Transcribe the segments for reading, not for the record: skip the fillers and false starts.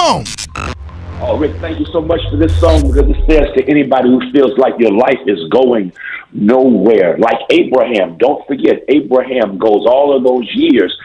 on. Oh, Rick, thank you so much for this song, because it says to anybody who feels like your life is going nowhere, like Abraham. Don't forget, Abraham goes all of those years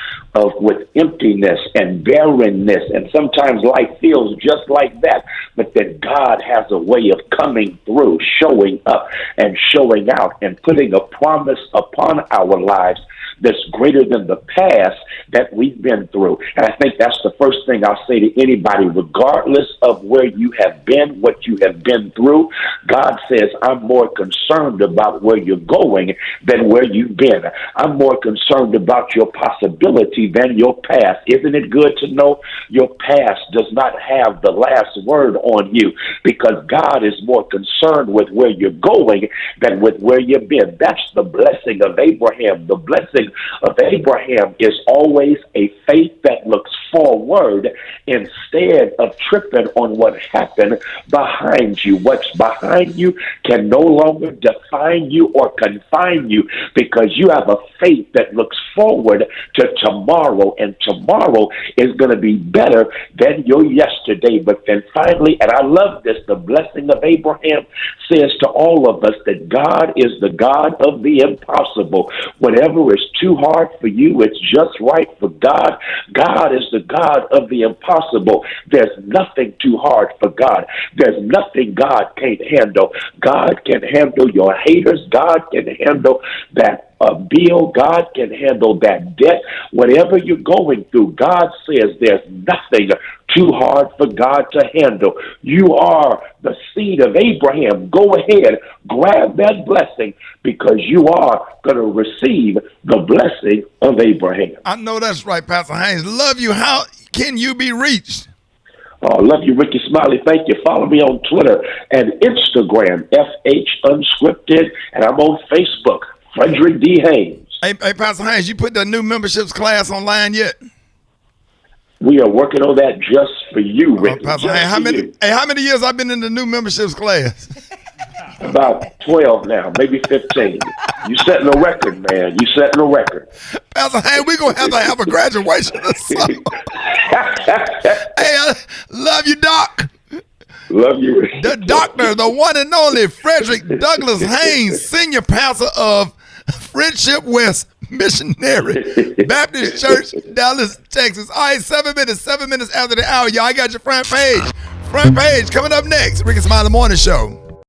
with emptiness and barrenness, and sometimes life feels just like that, but that God has a way of coming through, showing up and showing out and putting a promise upon our lives that's greater than the past that we've been through. And I think that's the first thing I'll say to anybody, regardless of where you have been, what you have been through. God says, I'm more concerned about where you're going than where you've been. I'm more concerned about your possibility than your past. Isn't it good to know your past does not have the last word on you, because God is more concerned with where you're going than with where you've been. That's the blessing of Abraham. The blessing of Abraham is always a faith that looks forward instead of tripping on what happened behind you. What's behind you can no longer define you or confine you, because you have a faith that looks forward to tomorrow, and tomorrow is going to be better than your yesterday. But then finally, and I love this, the blessing of Abraham says to all of us that God is the God of the impossible. Whatever is too hard for you, it's just right for God. God is the God of the impossible. There's nothing too hard for God. There's nothing God can't handle. God can handle your haters. God can handle that bill. God can handle that debt. Whatever you're going through, God says there's nothing too hard for God to handle. You are the seed of Abraham. Go ahead, grab that blessing, because you are going to receive the blessing of Abraham. I know that's right, Pastor Haynes. Love you. How can you be reached? Oh, love you, Rickey Smiley. Thank you. Follow me on Twitter and Instagram, FH Unscripted, and I'm on Facebook, Frederick D. Haynes. Hey, Pastor Haynes, you put the new memberships class online yet? We are working on that just for you, Ricky. Pastor Haynes, how many years I've been in the new memberships class? About 12 now, maybe 15. You setting a record, man. You setting a record. Pastor Haynes, we're going to have a graduation or something. Hey, I love you, Doc. Love you, Ricky. The doctor, the one and only Frederick Douglass Haynes, senior pastor of Friendship West Missionary Baptist Church, Dallas, Texas. All right, 7 minutes after the hour, y'all. I got your front page. Front page coming up next. Rickey Smiley Morning Show.